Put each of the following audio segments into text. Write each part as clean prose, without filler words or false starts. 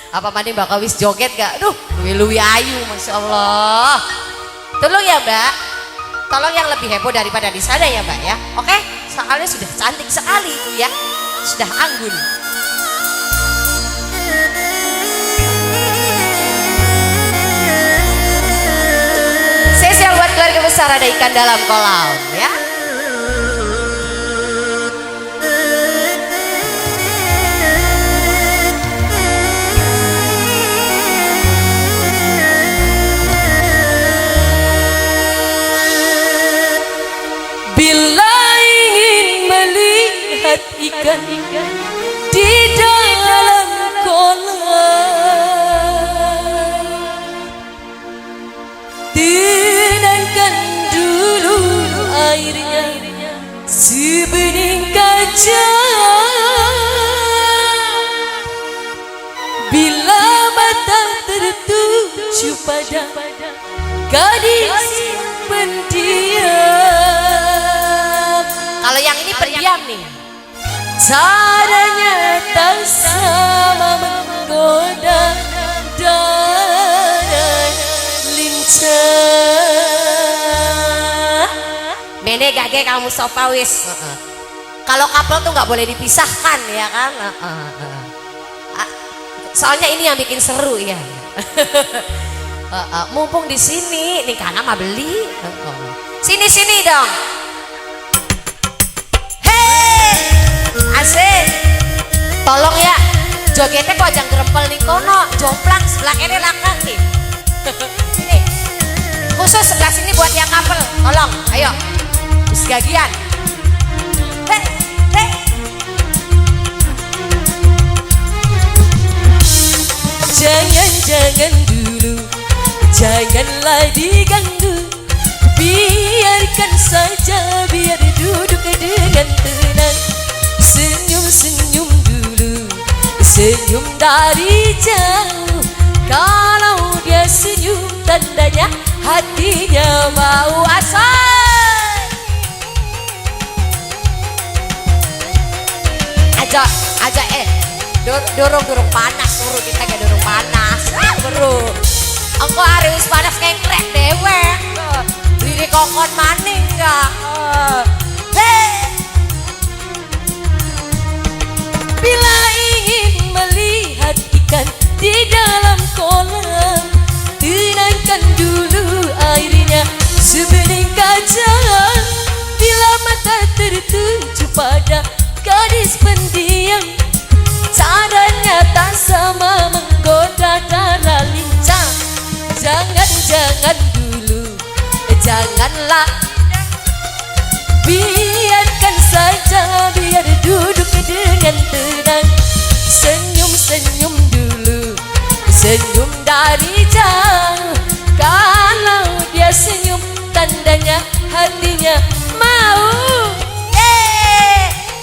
Apa mandi bakal wis joget gak? Duh, luwi ayu, masya Allah. Tolong ya Mbak, tolong yang lebih heboh daripada di sana ya Mbak ya. Oke, soalnya sudah cantik sekali itu ya, sudah anggun. Spesial buat keluarga besar ada ikan dalam kolam ya. Ikan di dalam kolam, tenangkan dulu airnya sebening kaca. Bila mata tertuju pada gadis pendiam. Kalau yang ini pendiam nih, caranya tak sama menggoda dan lincah. Mene gage kamu sopawis. Kalau couple tuh nggak boleh dipisahkan ya kan. Soalnya ini yang bikin seru ya. Mumpung di sini nih karena mah beli. Sini dong. Asik. Tolong ya, jogetnya kok jangan gerempel nih kono, jomplang sebelah ini langkah nih. Ini khusus sebelah sini buat yang couple. Tolong, ayo, gagian. Jangan dulu, janganlah diganggu. Biarkan saja, biar duduk dengan tenang. Senyum dulu, senyum dari jauh. Kalau dia senyum tandanya hatinya mau asal. Aja dorong panas, buru kita gak dorong panas. Buru, engkau hari wis panas kengkrek dewe. Diri kokon maning gak? Bila ingin melihat ikan di dalam kolam, tenangkan dulu airnya sebening kaca. Bila mata tertuju pada gadis pendiam, caranya tak sama menggoda darah lincah. Jangan dulu, janganlah, biarkan saja, biar duduk dengan tenang. Senyum dulu, senyum dari jauh. Kalau dia senyum tandanya hatinya mau.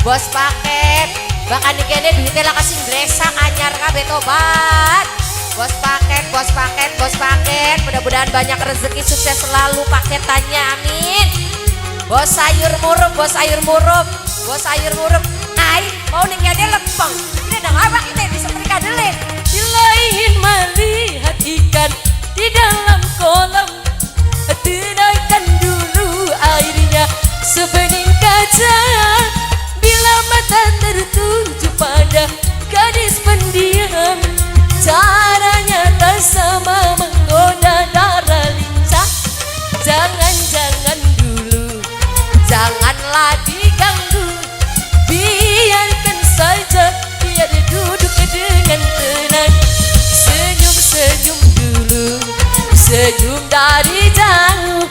Bos paket, bahkan kene duitnya lah kasih dresak anyar kabeh tobat. Bos paket, mudah-mudahan banyak rezeki, sukses selalu paketannya, amin. Bos sayur murup. Ai, mau ninggalnya lempeng. Ini ada apa kita disetrika dulu. Bila ingin melihat ikan di dalam kolam, tenangkan dulu airnya sebening kaca. Bila mata tertuju pada gadis pendiam, caranya tak sama menggoda darah lincah. Jangan dulu, Janganlah diganggu. Biarkan saja, biar duduk dengan tenang. Senyum dulu, senyum dari jauh.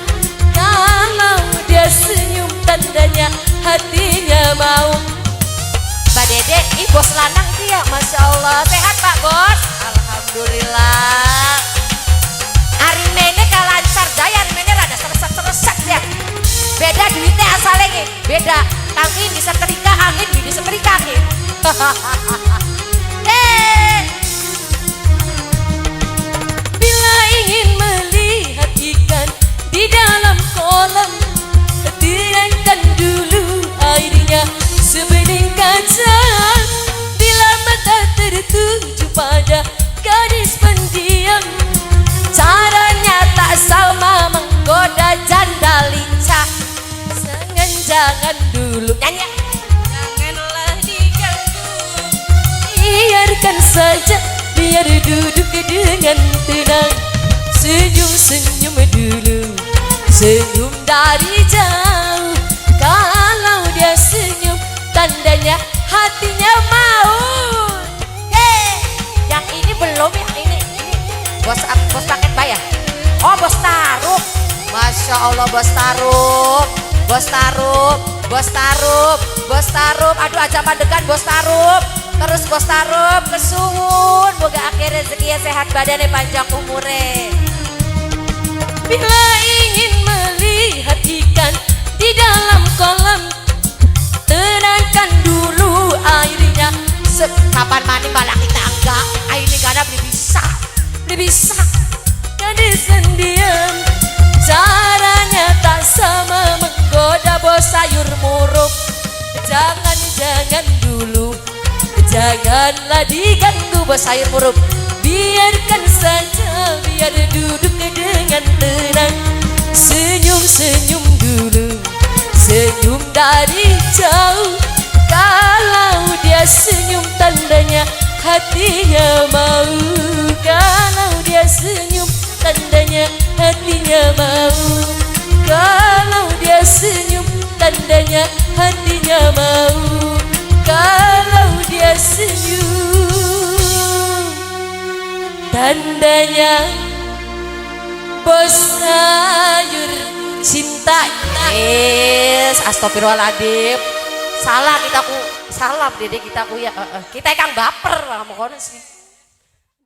Kalau dia senyum tandanya hatinya mau. Mbak Dede, ih bos lanang dia, masya Allah. Sehat Pak Bos? Alhamdulillah. Hari ini kalancar daya, hari ini rada seresak ya. Beda duitnya asalnya nih, beda. Kami bisa setrika angin, bisa setrika angin. Bila ingin melihat ikan di dalam kolam, tenangkan dulu airnya sebening kaca. Bila mata tertuju saja, biar duduk dengan tenang. Senyum-senyum dulu, senyum dari jauh. Kalau dia senyum, tandanya hatinya mau. Yang ini belum, yang ini bos paket bayar. Oh bos taruh, masya Allah bos taruh, bos taruh, bos taruh, bos taruh. Aduh aja pandegan bos taruh. Terus bos taruh kesuwun, moga akhirnya rezeki sehat badannya panjang umure. Bila ingin melihat ikan di dalam kolam, tenangkan dulu airnya. Kapan mani malah kita enggak, ini gak ada beli bisa. Gadis diam, caranya tak sama menggoda bos sayur muruk. Jangan dulu, janganlah diganggu bos sayur muruk. Biarkan saja, biar duduk dengan tenang. Senyum-senyum dulu, senyum dari jauh. Kalau dia senyum, tandanya hatinya mau. Kalau dia senyum, tandanya hatinya mau. Kalau dia senyum, tandanya hatinya mau. Kalau dia senyum, tandanya bos sayur cinta. Astagfirullahaladzim. Salah kita ku, salah dede kita ku ya. Kita kang baper sama kono sih.